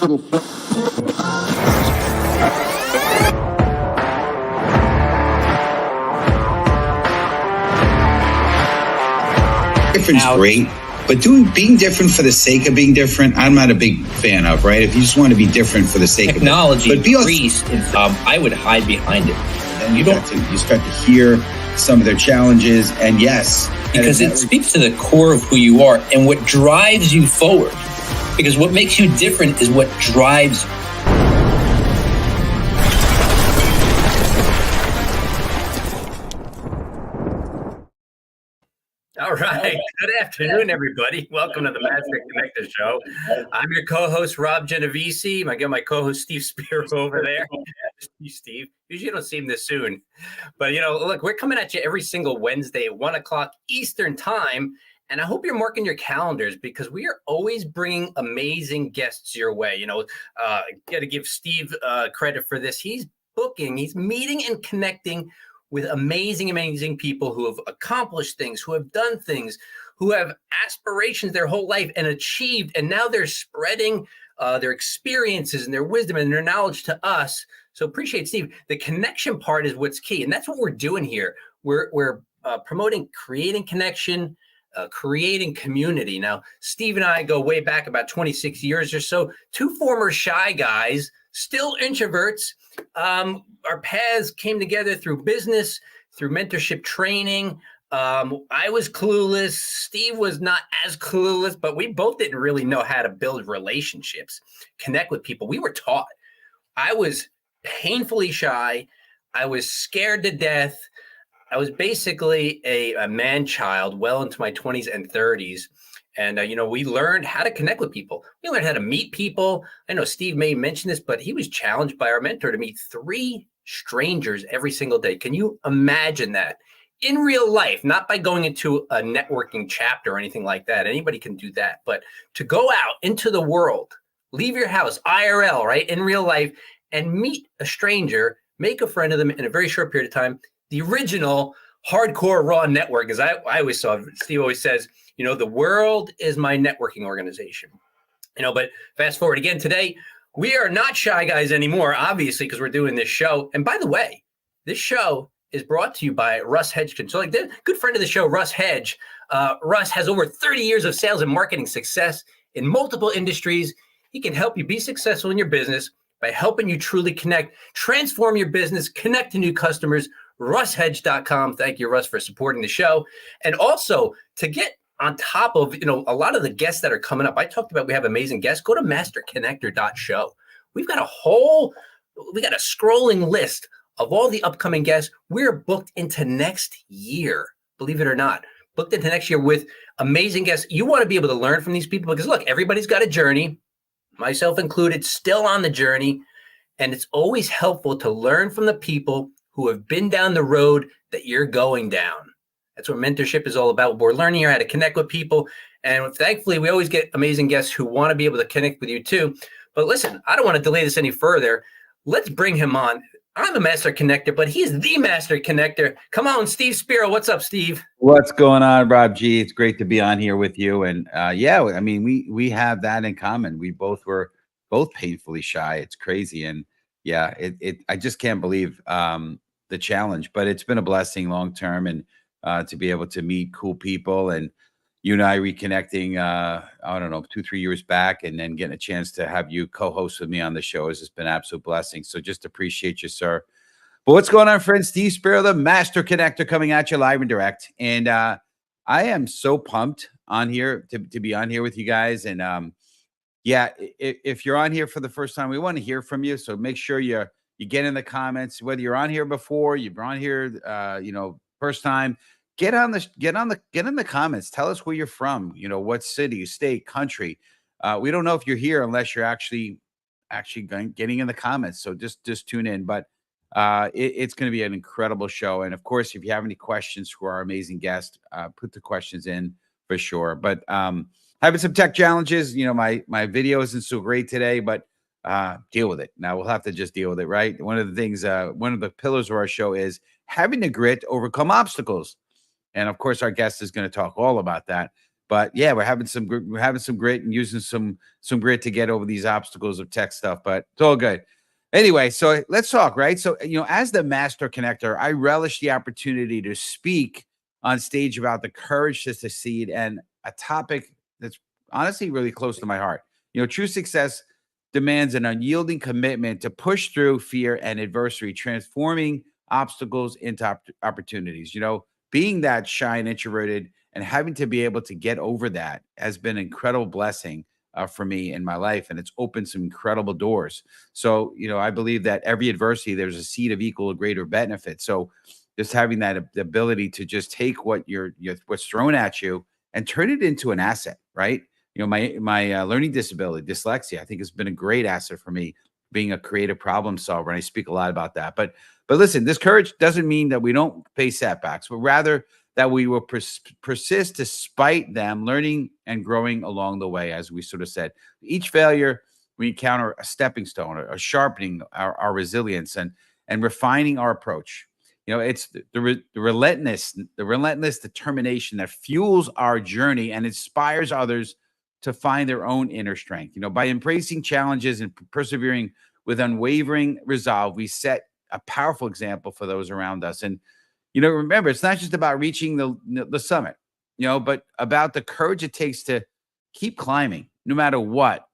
Different's great, but being different for the sake of being different, I'm not a big fan of, right? If you just want to be different for the sake of technology, increased, I would hide behind it. And you start to hear some of their challenges, and yes, because it speaks to the core of who you are and what drives you forward. Because what makes you different is what drives you. All right. Good afternoon, everybody. Welcome to the Master Connector Show. I'm your co-host, Rob Genovese. I got my co-host, Steve Spiro, over there. Steve, usually you don't see him this soon. But, look, we're coming at you every single Wednesday at 1 o'clock Eastern time. And I hope you're marking your calendars because we are always bringing amazing guests your way. Got to give Steve credit for this. He's meeting and connecting with amazing people who have accomplished things, who have done things, who have aspirations their whole life and achieved. And now they're spreading their experiences and their wisdom and their knowledge to us. So appreciate Steve. The connection part is what's key. And that's what we're doing here. We're promoting creating connection, creating community. Now, Steve and I go way back about 26 years or so, two former shy guys, still introverts. Our paths came together through business, through mentorship training. I was clueless. Steve was not as clueless, but we both didn't really know how to build relationships, connect with people. We were taught. I was painfully shy. I was scared to death. I was basically a man-child well into my 20s and 30s. And, we learned how to connect with people. We learned how to meet people. I know Steve may mention this, but he was challenged by our mentor to meet 3 strangers every single day. Can you imagine that? In real life, not by going into a networking chapter or anything like that. Anybody can do that. But to go out into the world, leave your house, IRL, right, in real life, and meet a stranger, make a friend of them in a very short period of time. The original hardcore raw network, as I always saw, Steve always says, the world is my networking organization. But fast forward again today, we are not shy guys anymore, obviously, because we're doing this show. And by the way, this show is brought to you by Russ Hedge Consulting. The good friend of the show, Russ Hedge. Russ has over 30 years of sales and marketing success in multiple industries. He can help you be successful in your business by helping you truly connect, transform your business, connect to new customers. RussHedge.com. Thank you, Russ, for supporting the show. And also to get on top of, a lot of the guests that are coming up. I talked about we have amazing guests. Go to masterconnector.show. We've got a scrolling list of all the upcoming guests. We're booked into next year, believe it or not. Booked into next year with amazing guests. You want to be able to learn from these people because, look, everybody's got a journey, myself included, still on the journey. And it's always helpful to learn from the people who have been down the road that you're going down. That's what mentorship is all about. We're learning here how to connect with people. And thankfully, we always get amazing guests who want to be able to connect with you too. But listen, I don't want to delay this any further. Let's bring him on. I'm a master connector, but he's the master connector. Come on, Steve Spiro. What's up, Steve? What's going on, Rob G? It's great to be on here with you. And we have that in common. We were both painfully shy. It's crazy. And yeah, I just can't believe the challenge, but it's been a blessing long term. And to be able to meet cool people, and you and I reconnecting, 2-3 years back, and then getting a chance to have you co-host with me on the show has just been an absolute blessing. So just appreciate you, sir. But what's going on, friends? Steve Spiro, the Master Connector, coming at you live and direct. And I am so pumped on here to be on here with you guys. And if you're on here for the first time, we want to hear from you. So make sure you get in the comments, whether you're on here before, you've been on here, first time. Get in the comments. Tell us where you're from. What city, state, country. We don't know if you're here unless you're actually getting in the comments. So just tune in. But it's going to be an incredible show. And of course, if you have any questions for our amazing guest, put the questions in for sure. But having some tech challenges. My video isn't so great today, but deal with it. Now we'll have to just deal with it, right? One of the things, one of the pillars of our show is having the grit to overcome obstacles. And of course, our guest is going to talk all about that. But yeah, we're having some grit and using some grit to get over these obstacles of tech stuff. But it's all good. Anyway, so let's talk, right? So, as the master connector, I relish the opportunity to speak on stage about the courage to succeed, and a topic that's honestly really close to my heart. True success demands an unyielding commitment to push through fear and adversity, transforming obstacles into opportunities. Being that shy and introverted and having to be able to get over that has been an incredible blessing for me in my life, and it's opened some incredible doors. So, I believe that every adversity, there's a seed of equal or greater benefit. So, just having that ability to just take what's thrown at you and turn it into an asset, right? My learning disability, dyslexia, I think has been a great asset for me, being a creative problem solver, and I speak a lot about that. But listen, this courage doesn't mean that we don't face setbacks, but rather that we will persist despite them, learning and growing along the way. As we sort of said, each failure we encounter a stepping stone, or sharpening our resilience and refining our approach. It's the relentless determination that fuels our journey and inspires others to find their own inner strength. By embracing challenges and persevering with unwavering resolve, we set a powerful example for those around us. And remember, it's not just about reaching the summit, but about the courage it takes to keep climbing, no matter what,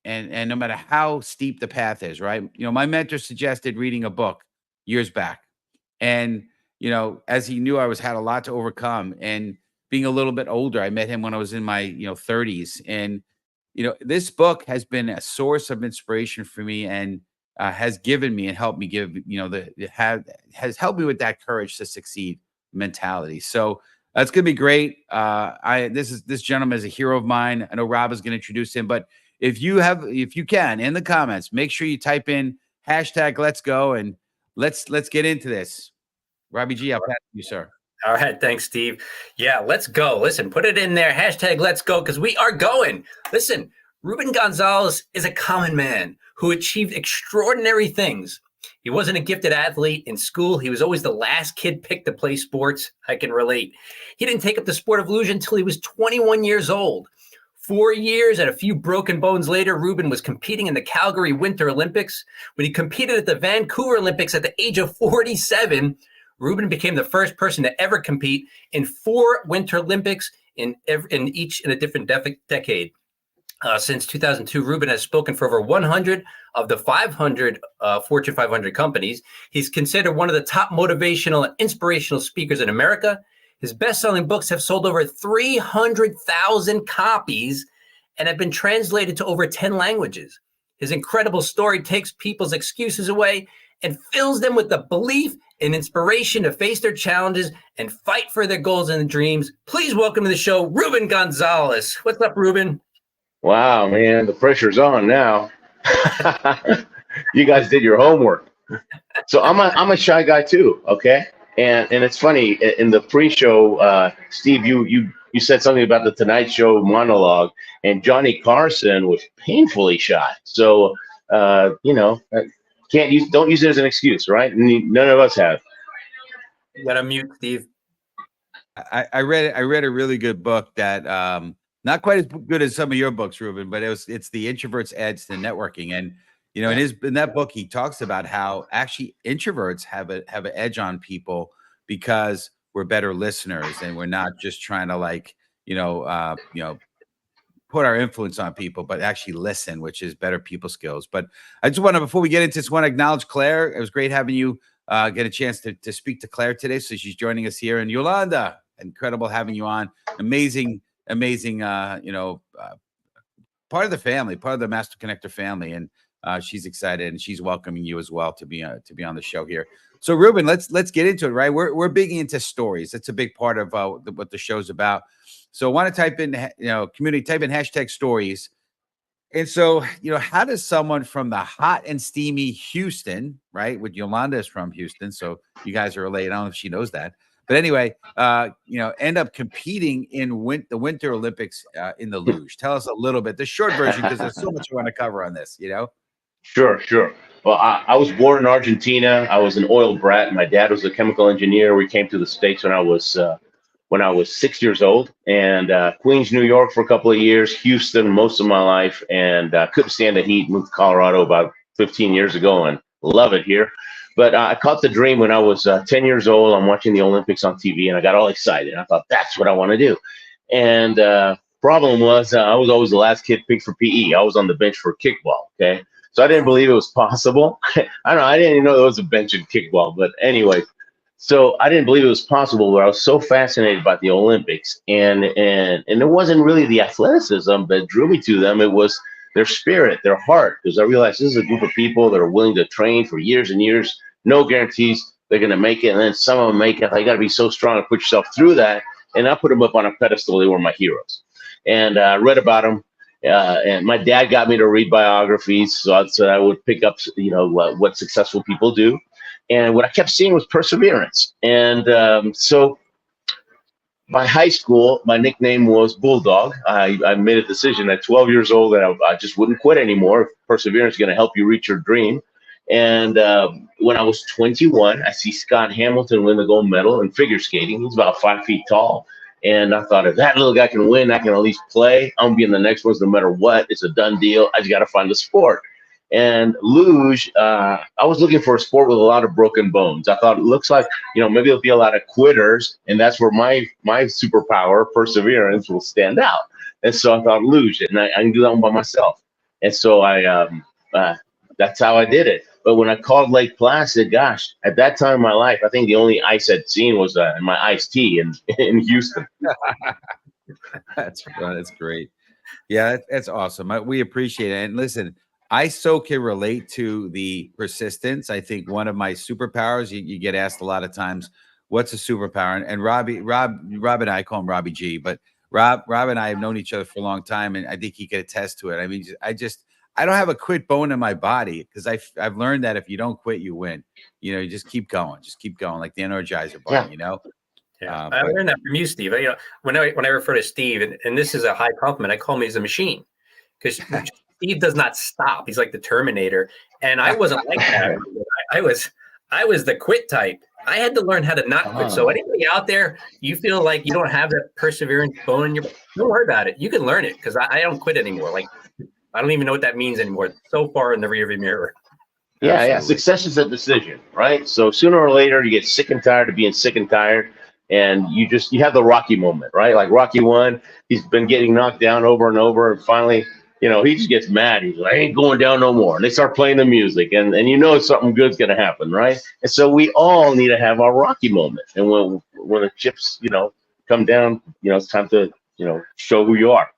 and no matter how steep the path is, right? My mentor suggested reading a book years back, and as he knew I had a lot to overcome, and being a little bit older, I met him when I was in my 30s, and this book has been a source of inspiration for me, and has given me and helped me has helped me with that courage to succeed mentality. So that's going to be great. This gentleman is a hero of mine. I know Rob is going to introduce him, but if you can, in the comments, make sure you type in #Let's Go, and let's get into this. Robbie G, I'll pass to you, sir. All right. Thanks, Steve. Yeah, let's go. Listen, put it in there. #Let's Go, because we are going. Listen, Ruben Gonzalez is a common man who achieved extraordinary things. He wasn't a gifted athlete in school. He was always the last kid picked to play sports. I can relate. He didn't take up the sport of luge until he was 21 years old. 4 years and a few broken bones later, Ruben was competing in the Calgary Winter Olympics. When he competed at the Vancouver Olympics at the age of 47, Ruben became the first person to ever compete in 4 Winter Olympics, each in a different decade. Since 2002, Ruben has spoken for over 100 of the 500 Fortune 500 companies. He's considered one of the top motivational and inspirational speakers in America. His best-selling books have sold over 300,000 copies and have been translated to over 10 languages. His incredible story takes people's excuses away and fills them with the belief and inspiration to face their challenges and fight for their goals and dreams. Please welcome to the show, Ruben Gonzalez. What's up, Ruben? Wow, man, the pressure's on now. You guys did your homework. So I'm a shy guy too, okay? And it's funny, in the pre-show, Steve, you said something about the Tonight Show monologue, and Johnny Carson was painfully shy. So don't use it as an excuse, right? None of us have. You got to mute, Steve. I read a really good book that not quite as good as some of your books, Ruben, but it's The Introvert's Edge to Networking. And in that book, he talks about how actually introverts have an edge on people because we're better listeners, and we're not just trying to put our influence on people, but actually listen, which is better people skills. But I just want to, before we get into this, want to acknowledge Claire. It was great having you get a chance to speak to Claire today. So she's joining us here, and Yolanda, incredible having you on. Amazing, part of the family, part of the Master Connector family. And she's excited, and she's welcoming you as well to be on the show here. So Ruben, let's get into it, right? We're big into stories. That's a big part of what the show's about. So I want to type in, community, type in #stories. And so, how does someone from the hot and steamy Houston, right? With Yolanda is from Houston. So you guys are related. I don't know if she knows that. But anyway, end up competing in the Winter Olympics in the luge. Tell us a little bit, the short version, because there's so much I want to cover on this, Sure. Well, I was born in Argentina. I was an oil brat. My dad was a chemical engineer. We came to the States when I was when I was 6 years old, and Queens, New York for a couple of years, Houston most of my life, and couldn't stand the heat. Moved to Colorado about 15 years ago and love it here. But I caught the dream when I was 10 years old. I'm watching the Olympics on TV, and I got all excited. I thought, that's what I want to do. And problem was, I was always the last kid picked for PE. I was on the bench for kickball, okay? So I didn't believe it was possible. I don't know. I didn't even know there was a bench in kickball. But anyway, so I didn't believe it was possible, but I was so fascinated by the Olympics. And it wasn't really the athleticism that drew me to them. It was their spirit, their heart, because I realized this is a group of people that are willing to train for years and years. No guarantees they're going to make it. And then some of them make it. You got to be so strong and put yourself through that. And I put them up on a pedestal. They were my heroes. And I read about them. And my dad got me to read biographies. So I would pick up, what successful people do. And what I kept seeing was perseverance. And so by high school, my nickname was Bulldog. I made a decision at 12 years old that I just wouldn't quit anymore. Perseverance is going to help you reach your dream. And when I was 21, I see Scott Hamilton win the gold medal in figure skating. He's about 5 feet tall. And I thought, if that little guy can win, I can at least play. I'm going to be in the next ones no matter what. It's a done deal. I just got to find the sport. And luge, I was looking for a sport with a lot of broken bones. I thought it looks like, maybe there'll be a lot of quitters. And that's where my superpower, perseverance, will stand out. And so I thought luge, and I can do that one by myself. And so that's how I did it. But when I called Lake Placid, gosh, at that time in my life, I think the only ice I'd seen was my iced tea in Houston. That's great. Yeah, that's awesome. We appreciate it. And listen, I so can relate to the persistence. I think one of my superpowers, you get asked a lot of times, what's a superpower? And Rob and I call him Robbie G, but Rob and I have known each other for a long time, and I think he could attest to it. I mean, I don't have a quit bone in my body, because I've learned that if you don't quit, you win. You just keep going, like the Energizer Bunny. Yeah. Yeah, I learned that from you, Steve. When I refer to Steve, and this is a high compliment, I call him as a machine, because Steve does not stop. He's like the Terminator, and I wasn't like that. I was the quit type. I had to learn how to not quit. So anybody out there, you feel like you don't have that perseverance bone in your, don't worry about it. You can learn it, because I don't quit anymore. Like, I don't even know what that means anymore. It's so far in the rearview mirror. Yeah. Success is a decision, right? So sooner or later, you get sick and tired of being sick and tired. And you have the Rocky moment, right? Like Rocky 1, he's been getting knocked down over and over. And finally, he just gets mad. He's like, I ain't going down no more. And they start playing the music, and something good's going to happen, right? And so we all need to have our Rocky moment. And when the chips, come down, it's time to, show who you are.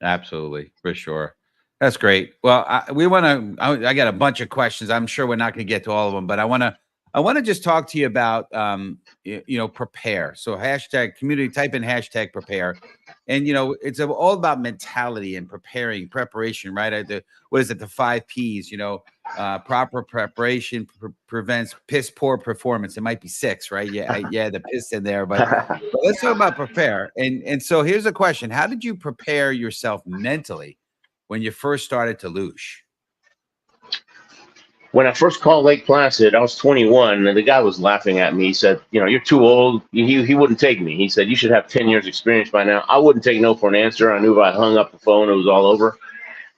Absolutely, for sure. That's great. Well, I got a bunch of questions. I'm sure we're not going to get to all of them, but I want to just talk to you about, prepare. So #community, type in #prepare. And, it's all about mentality and preparation, right? The 5 P's, proper preparation prevents piss poor performance. It might be 6, right? Yeah, the piss in there, but let's talk about prepare. And so here's a question. How did you prepare yourself mentally when you first started to luge? When I first called Lake Placid, I was 21, and the guy was laughing at me. He said, you're too old. He wouldn't take me. He said, you should have 10 years experience by now. I wouldn't take no for an answer. I knew if I hung up the phone, it was all over.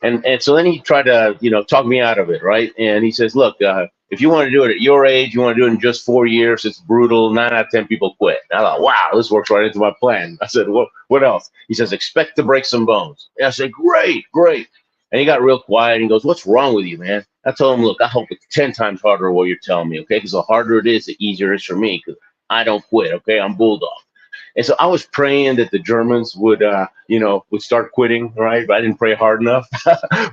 And so then he tried to, talk me out of it, right? And he says, look, if you want to do it at your age, you want to do it in just 4 years, it's brutal. 9 out of 10 people quit. And I thought, wow, this works right into my plan. I said, well, what else? He says, expect to break some bones. And I said, great. And he got real quiet, and he goes, what's wrong with you, man? I told him, look, I hope it's 10 times harder what you're telling me, okay? Because the harder it is, the easier it is for me, because I don't quit, okay? I'm Bulldog. And so I was praying that the Germans would start quitting, right? But I didn't pray hard enough.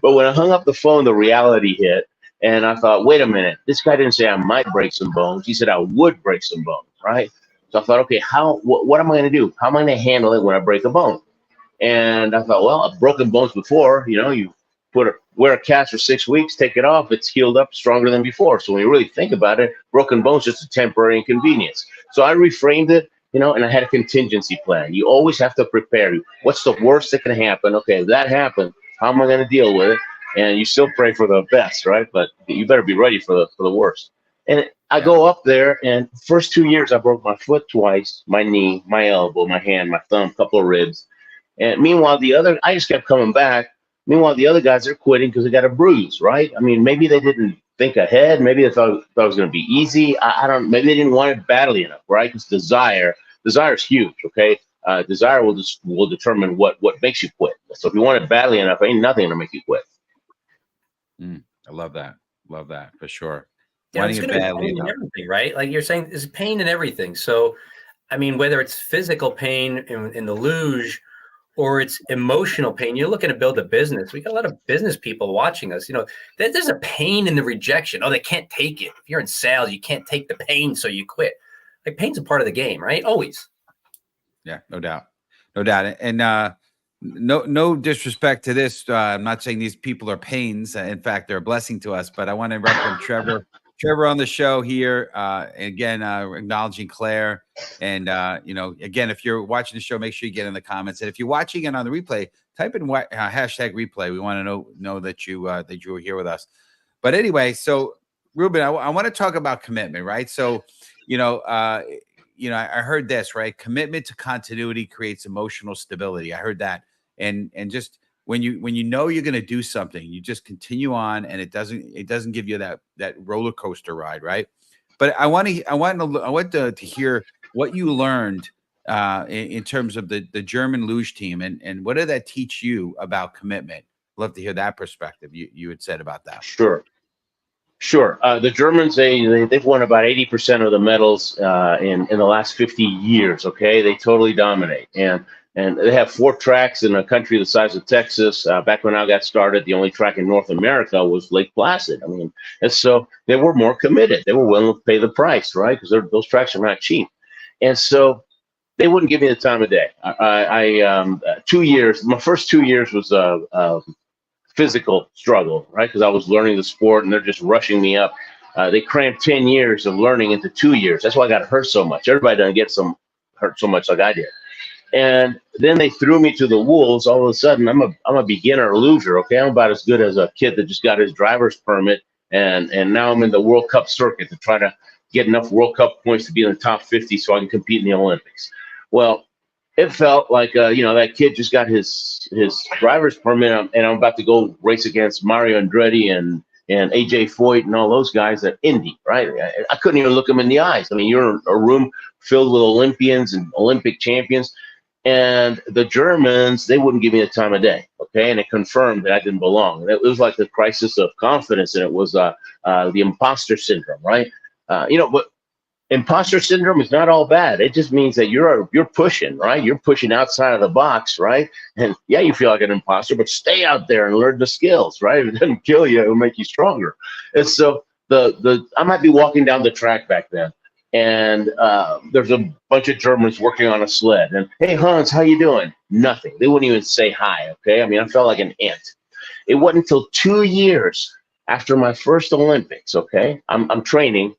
But when I hung up the phone, the reality hit. And I thought, wait a minute, this guy didn't say I might break some bones. He said I would break some bones, right? So I thought, okay, what am I going to do? How am I going to handle it when I break a bone? And I thought, well, I've broken bones before. You wear a cast for 6 weeks, take it off, it's healed up stronger than before. So when you really think about it, broken bones is just a temporary inconvenience. So I reframed it, and I had a contingency plan. You always have to prepare. What's the worst that can happen? Okay, if that happened, how am I going to deal with it? And you still pray for the best, right? But you better be ready for the worst. And I go up there, and first 2 years I broke my foot twice, my knee, my elbow, my hand, my thumb, couple of ribs. And meanwhile, I just kept coming back. Meanwhile, the other guys are quitting because they got a bruise, right? I mean, maybe they didn't think ahead. Maybe they thought it was going to be easy. I don't. Maybe they didn't want it badly enough, right? Because desire is huge. Okay, desire will determine what makes you quit. So if you want it badly enough, ain't nothing to make you quit. I love that. Love that for sure. Yeah, it's going to be pain in everything, right? Like you're saying, there's pain in everything. So, I mean, whether it's physical pain in the luge or it's emotional pain, you're looking to build a business. We got a lot of business people watching us. You know, there's a pain in the rejection. Oh, they can't take it. If you're in sales, you can't take the pain, so you quit. Like pain's a part of the game, right? Always. Yeah, no doubt. No doubt. And no disrespect to this. I'm not saying these people are pains. In fact, they're a blessing to us. But I want to welcome Trevor on the show here. Again, acknowledging Claire. And, again, if you're watching the show, make sure you get in the comments. And if you're watching it on the replay, type in hashtag replay. We want to know that you were here with us. But anyway, so Ruben, I want to talk about commitment, right? So, I heard this, right? Commitment to continuity creates emotional stability. I heard that. And just when you know you're going to do something, you just continue on, and it doesn't give you that roller coaster ride, right? But I want to hear what you learned in terms of the German luge team, and what did that teach you about commitment? Love to hear that perspective you had said about that. Sure. The Germans, they've won about 80% of the medals in the last 50 years. Okay, they totally dominate, and they have 4 tracks in a country the size of Texas. Back when I got started, the only track in North America was Lake Placid. I mean, and so they were more committed. They were willing to pay the price, right? Because those tracks are not cheap. And so they wouldn't give me the time of day. I 2 years, my first 2 years was physical struggle, right? Because I was learning the sport, and they're just rushing me up. They crammed 10 years of learning into 2 years. That's why I got hurt so much. Everybody doesn't get hurt so much like I did. And then they threw me to the wolves. All of a sudden, I'm a beginner luger. Okay, I'm about as good as a kid that just got his driver's permit, and now I'm in the World Cup circuit to try to get enough World Cup points to be in the top 50 so I can compete in the Olympics. Well, it felt like that kid just got his driver's permit, and I'm about to go race against Mario Andretti and AJ Foyt and all those guys at Indy, right? I couldn't even look them in the eyes. I mean, you're in a room filled with Olympians and Olympic champions. And the Germans, they wouldn't give me the time of day, okay? And it confirmed that I didn't belong. And it was like the crisis of confidence, and it was the imposter syndrome, right? But imposter syndrome is not all bad. It just means that you're pushing, right? You're pushing outside of the box, right? And yeah, you feel like an imposter, but stay out there and learn the skills, right? If it doesn't kill you, it'll make you stronger. And so I might be walking down the track back then, and there's a bunch of Germans working on a sled. And, hey, Hans, how you doing? Nothing. They wouldn't even say hi, okay? I mean, I felt like an ant. It wasn't until 2 years after my first Olympics, okay? I'm training,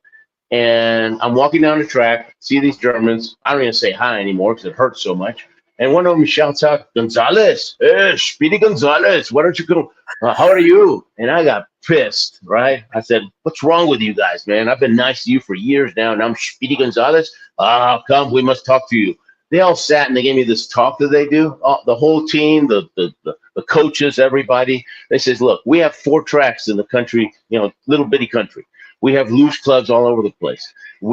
and I'm walking down the track, see these Germans. I don't even say hi anymore because it hurts so much. And one of them shouts out, Gonzalez, hey, Speedy Gonzalez, why don't you come? How are you? And I got pissed, right? I said, what's wrong with you guys, man? I've been nice to you for years now, and I'm Speedy Gonzalez. Come, we must talk to you. They all sat and they gave me this talk that they do. The whole team, the coaches, everybody. They says, look, we have 4 tracks in the country, little bitty country. We have luge clubs all over the place.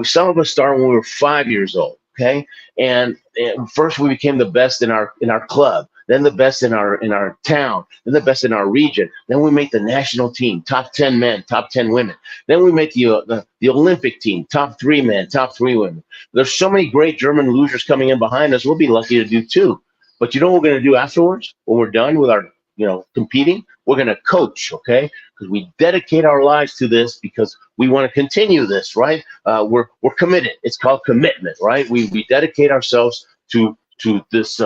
Some of us started when we were 5 years old. Okay, and first we became the best in our club, then the best in our town, then the best in our region. Then we make the national team, top 10 men, top 10 women. Then we make the Olympic team, top 3 men, top 3 women. There's so many great German lugers coming in behind us. We'll be lucky to do 2. But you know what we're going to do afterwards when we're done with our competing? We're going to coach, okay? Because we dedicate our lives to this because we want to continue this, right? We're committed. It's called commitment, right? We dedicate ourselves to this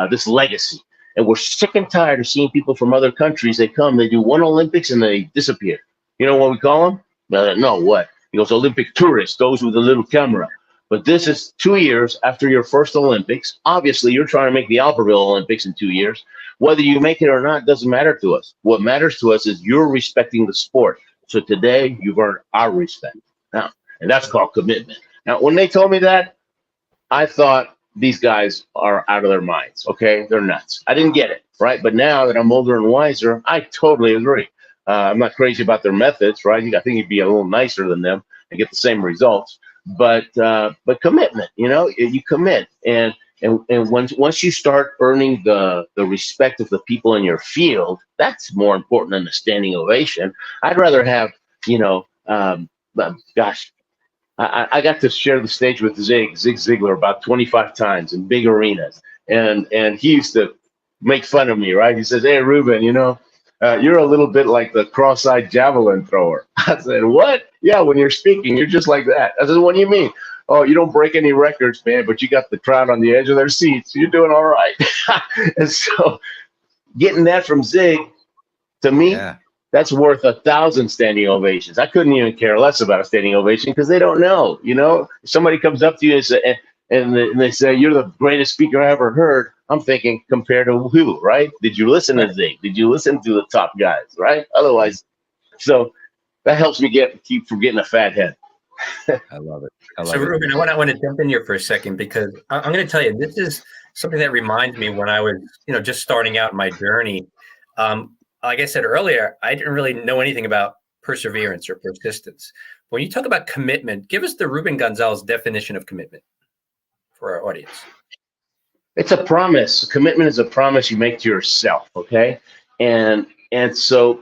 this legacy, and we're sick and tired of seeing people from other countries. They come, they do 1 Olympics, and they disappear. You know what we call them? No, what? He goes, Olympic tourists, those with a little camera. But this is 2 years after your first Olympics. Obviously, you're trying to make the Albertville Olympics in 2 years. Whether you make it or not doesn't matter to us. What matters to us is you're respecting the sport. So today, you've earned our respect. Now, and that's called commitment. Now, when they told me that, I thought these guys are out of their minds. Okay, they're nuts. I didn't get it, right? But now that I'm older and wiser, I totally agree. I'm not crazy about their methods, right? I think you'd be a little nicer than them and get the same results. But commitment, you commit, and once you start earning the respect of the people in your field, that's more important than a standing ovation. I'd rather have, gosh, I got to share the stage with Zig Ziglar about 25 times in big arenas, and he used to make fun of me, right? He says, "Hey, Ruben, you're a little bit like the cross-eyed javelin thrower." I said, "What?" "Yeah, when you're speaking, you're just like that." I said, "What do you mean?" "Oh, you don't break any records, man, but you got the crowd on the edge of their seats. You're doing all right." And so getting that from Zig, to me, that's worth 1,000 standing ovations. I couldn't even care less about a standing ovation because they don't know. If somebody comes up to you and they say, "You're the greatest speaker I ever heard," I'm thinking, compared to who, right? Did you listen to Zig? Did you listen to the top guys, right? Otherwise, so that helps me keep from getting a fat head. I love it. So, Ruben, I want to jump in here for a second because I'm going to tell you, this is something that reminds me when I was, just starting out my journey. Like I said earlier, I didn't really know anything about perseverance or persistence. When you talk about commitment, give us the Ruben Gonzalez definition of commitment for our audience. It's a promise. Commitment is a promise you make to yourself, okay? And so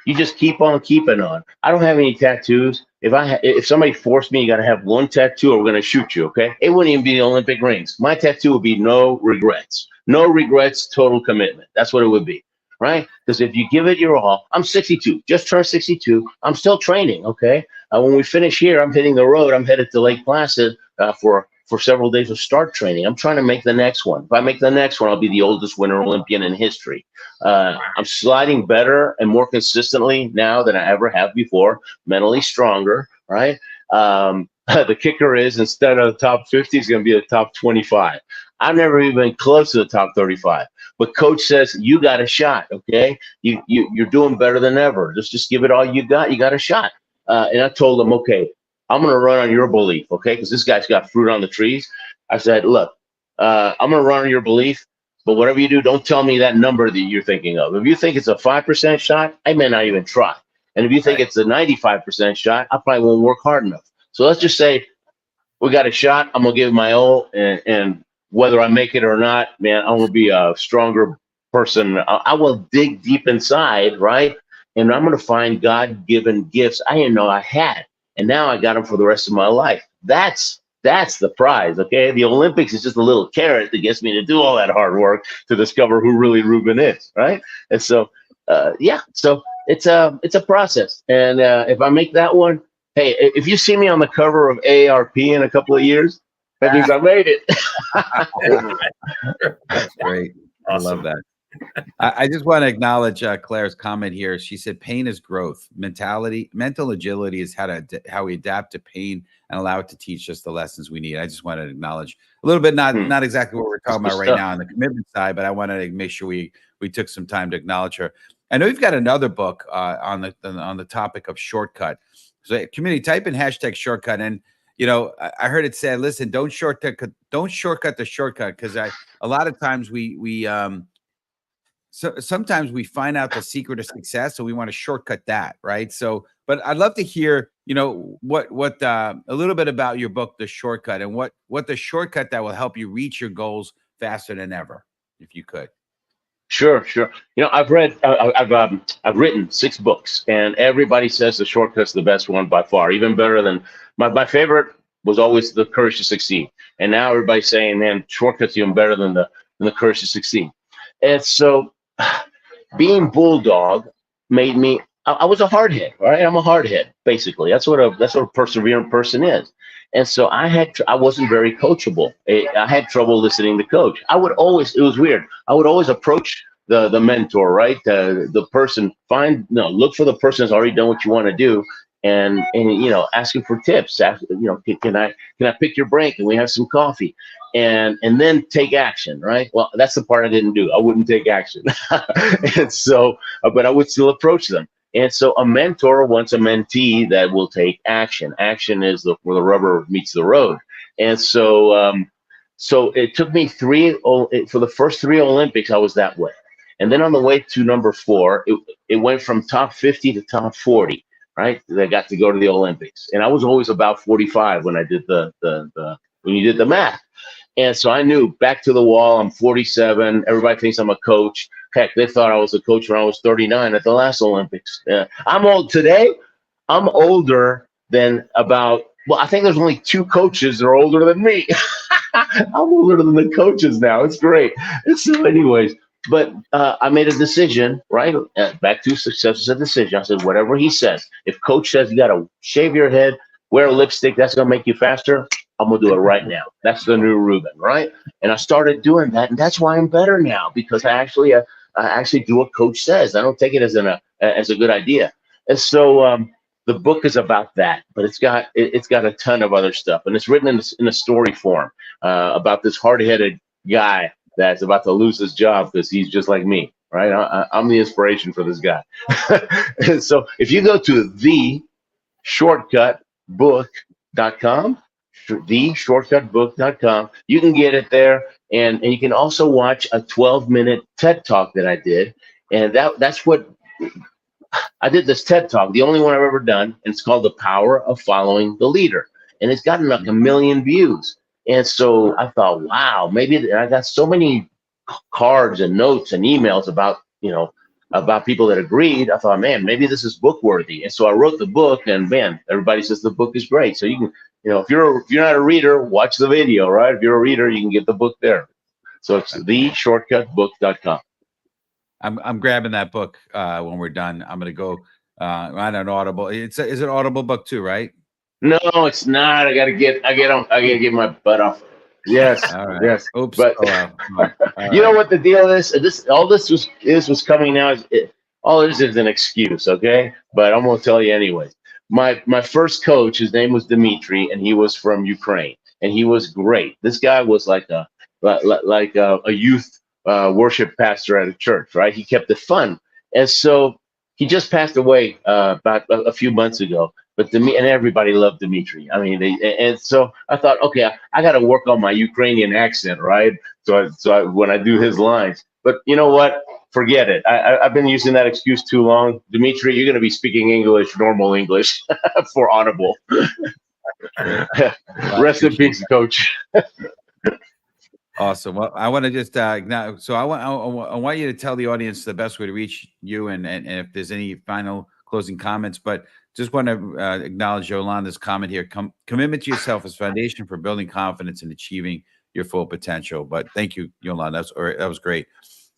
you just keep on keeping on. I don't have any tattoos. If somebody forced me, you got to have one tattoo or we're going to shoot you, okay? It wouldn't even be the Olympic rings. My tattoo would be no regrets. No regrets, total commitment. That's what it would be, right? Because if you give it your all, I'm 62, just turned 62. I'm still training, okay? When we finish here, I'm hitting the road. I'm headed to Lake Placid for several days of start training. I'm trying to make the next one. If I make the next one, I'll be the oldest Winter Olympian in history. I'm sliding better and more consistently now than I ever have before, mentally stronger, right? The kicker is instead of the top 50, it's going to be the top 25. I've never even been close to the top 35. But coach says, you got a shot, okay? You're doing better than ever. Just give it all you got. You got a shot. And I told him, okay, I'm going to run on your belief, okay? Because this guy's got fruit on the trees. I said, look, I'm going to run on your belief, but whatever you do, don't tell me that number that you're thinking of. If you think it's a 5% shot, I may not even try. And if you think it's a 95% shot, I probably won't work hard enough. So let's just say we got a shot. I'm going to give it my all. And whether I make it or not, man, I'm going to be a stronger person. I will dig deep inside, right? And I'm going to find God-given gifts I didn't know I had. And now I got them for the rest of my life. That's the prize, okay? The Olympics is just a little carrot that gets me to do all that hard work to discover who really Ruben is, right? And so, so it's a process. And if I make that one, hey, if you see me on the cover of AARP in a couple of years, that means I made it. That's great. Awesome. I love that. I just want to acknowledge Claire's comment here. She said, pain is growth. Mental agility is how we adapt to pain and allow it to teach us the lessons we need. I just wanted to acknowledge a little bit, not exactly what we're talking about right now on the commitment side, but I wanted to make sure we took some time to acknowledge her. I know you've got another book on the topic of shortcut. So community, type in #shortcut. And I heard it said, listen, don't shortcut the shortcut, because a lot of times sometimes we find out the secret of success, so we want to shortcut that, right? So, but I'd love to hear, what a little bit about your book, The Shortcut, and what the shortcut that will help you reach your goals faster than ever, if you could. Sure. I've written 6 books, and everybody says The Shortcut's the best one by far, even better than my favorite was always The Courage to Succeed. And now everybody's saying, man, Shortcut's even better than the Courage to Succeed. And so being Bulldog made me, I was a hardhead, right? I'm a hardhead, basically. That's what a perseverant person is. And so I wasn't very coachable. I had trouble listening to coach. It was weird. I would always approach the mentor, right? The person, look for the person that's already done what you want to do, and asking for tips. Can I pick your brain? Can we have some coffee? And then take action, right? Well, that's the part I didn't do. I wouldn't take action. And so, but I would still approach them. And so a mentor wants a mentee that will take action. Action is where the rubber meets the road. And so, so it took me for the first 3 Olympics, I was that way. And then on the way to number 4, it went from top 50 to top 40, right? They got to go to the Olympics. And I was always about 45 when I did when you did the math. And so I knew, back to the wall, I'm 47. Everybody thinks I'm a coach. Heck, they thought I was a coach when I was 39 at the last Olympics. I'm old today. I'm older than I think there's only 2 coaches that are older than me. I'm older than the coaches now. It's great. And so anyways, but I made a decision, right? Back to success is a decision. I said, whatever he says, if coach says you got to shave your head, wear a lipstick, that's going to make you faster, I'm going to do it right now. That's the new Ruben, right? And I started doing that. And that's why I'm better now, because I actually do what coach says. I don't take it as a good idea. And so the book is about that, but it's got a ton of other stuff. And it's written in a story form about this hard-headed guy that's about to lose his job because he's just like me, right? I'm the inspiration for this guy. And so if you go to theshortcutbook.com, theshortcutbook.com, you can get it there. And you can also watch a 12-minute TED Talk that I did. And that's what I did, this TED Talk, the only one I've ever done. And it's called The Power of Following the Leader. And it's gotten like 1 million views. And so I thought, wow, maybe I got so many cards and notes and emails about people that agreed. I thought, man, maybe this is book worthy. And so I wrote the book, and man, everybody says the book is great. So you can, if you're not a reader, watch the video, right? If you're a reader, you can get the book there. So it's theshortcutbook.com. I'm grabbing that book when we're done. I'm gonna go on an Audible. Is it Audible book too, right? No, it's not. I gotta get my butt off. Yes. All right. Yes. Oops. But you know what the deal is? All this was coming now. All this is an excuse, okay? But I'm gonna tell you anyways. My first coach, his name was Dimitri, and he was from Ukraine, and he was great. This guy was like a youth worship pastor at a church, right? He kept it fun, and so he just passed away about a few months ago. But and everybody loved Dimitri. I mean, and so I thought, okay, I got to work on my Ukrainian accent, right? So when I do his lines, but you know what? Forget it. I've been using that excuse too long. Dimitri, you're going to be speaking English, normal English, for Audible. Rest in peace, Coach. Awesome. Well, I want to just so I want you to tell the audience the best way to reach you, and if there's any final closing comments. But just want to acknowledge Yolanda's comment here. Commitment to yourself is foundation for building confidence and achieving your full potential. But thank you, Yolanda. That was great.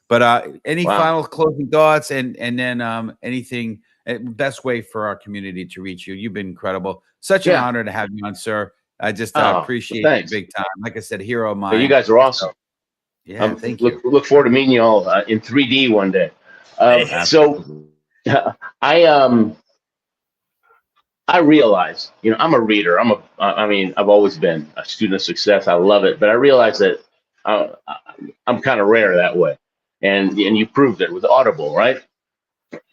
But any final closing thoughts, and then anything, best way for our community to reach you? You've been incredible. Such an honor to have you on, sir. I just appreciate it big time. Like I said, hero of mine. You guys are awesome. Yeah, thank you. Look forward to meeting you all in 3D one day. So I realize, I'm a reader. I've always been a student of success. I love it, but I realize that I'm kind of rare that way, and you proved it with Audible, right?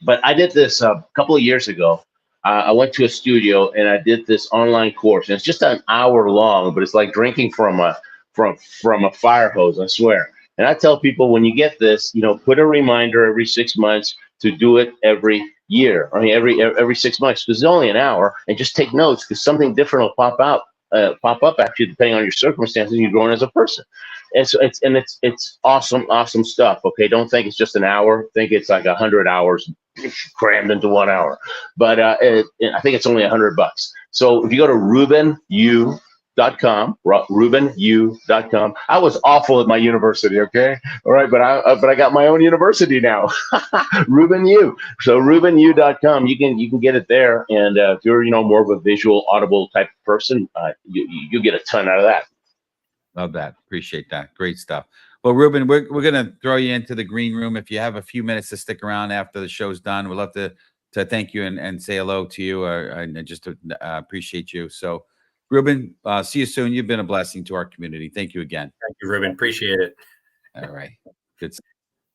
But I did this a couple of years ago. I went to a studio and I did this online course, and it's just an hour long, but it's like drinking from a fire hose, I swear. And I tell people, when you get this, put a reminder every 6 months to do it every year. I mean, every 6 months, because it's only an hour, and just take notes, because something different will pop up actually, depending on your circumstances, and you're growing as a person. And so it's awesome stuff. Okay, don't think it's just an hour. Think it's like 100 hours crammed into 1 hour. But I think it's only $100. So if you go to RubenU.com, RubenU.com. I was awful at my university, okay? All right, but I got my own university now. RubenU. So RubenU.com, you can get it there. And if you're more of a visual, audible type of person, you get a ton out of that. Love that. Appreciate that. Great stuff. Well, Ruben, we're going to throw you into the green room. If you have a few minutes to stick around after the show's done, we'd love to thank you and say hello to you and just to appreciate you. So, Ruben, see you soon. You've been a blessing to our community. Thank you again. Thank you, Ruben. Appreciate it. All right. Good.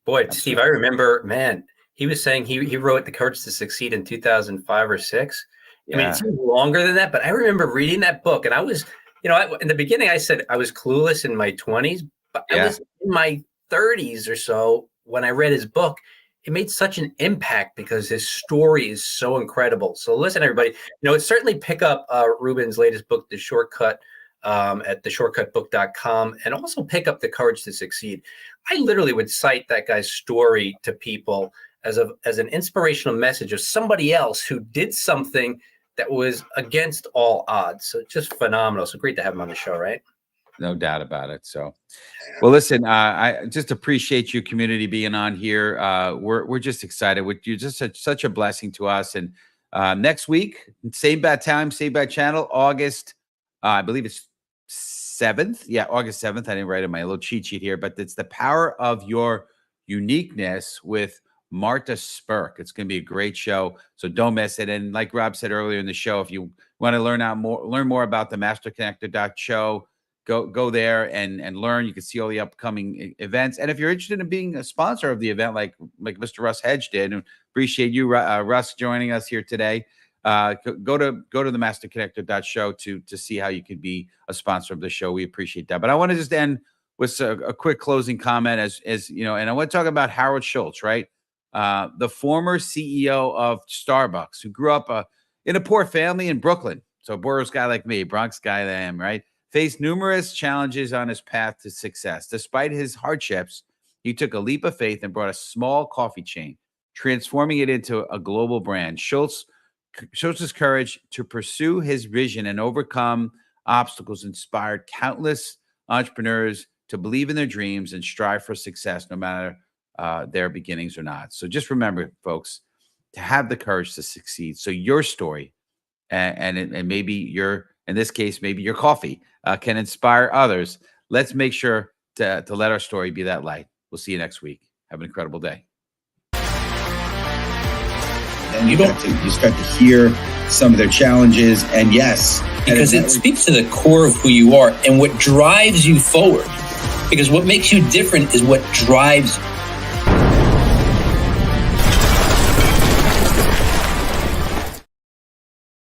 Boy, Steve, I remember, man, he was saying he wrote The Courage to Succeed in 2005 or 6. I mean, Yeah. it's longer than that, but I remember reading that book, and I was, in the beginning I said I was clueless in my 20s, but I was in my 30s or so when I read his book. It made such an impact because his story is so incredible. So listen, everybody, certainly pick up Ruben's latest book, The Shortcut, at theshortcutbook.com, and also pick up The Courage to Succeed. I literally would cite that guy's story to people as an inspirational message of somebody else who did something that was against all odds. So just phenomenal. So great to have him on the show, right? No doubt about it. So, well, listen, I just appreciate you, community, being on here. We're just excited with you. Just such a blessing to us. And next week, same bad time, same bad channel, August, I believe it's 7th. Yeah, August 7th. I didn't write it in my little cheat sheet here, but it's The Power of Your Uniqueness with Marta Spurk. It's going to be a great show, so don't miss it. And like Rob said earlier in the show, if you want to learn more about the masterconnector.show, go there and learn. You can see all the upcoming events. And if you're interested in being a sponsor of the event, like Mr. Russ Hedge did, and appreciate you, Russ, joining us here today. Go to the masterconnector.show to see how you could be a sponsor of the show. We appreciate that. But I want to just end with a quick closing comment, as you know, and I want to talk about Harold Schultz, right? The former CEO of Starbucks, who grew up in a poor family in Brooklyn. So a Boroughs guy like me, Bronx guy that I am, right? Faced numerous challenges on his path to success. Despite his hardships, he took a leap of faith and brought a small coffee chain, transforming it into a global brand. Schultz's courage to pursue his vision and overcome obstacles inspired countless entrepreneurs to believe in their dreams and strive for success, no matter their beginnings or not. So just remember, folks, to have the courage to succeed. So your story and maybe in this case, maybe your coffee can inspire others. Let's make sure to let our story be that light. We'll see you next week. Have an incredible day. And you start to hear some of their challenges, and yes, because it speaks to the core of who you are and what drives you forward. Because what makes you different is what drives you.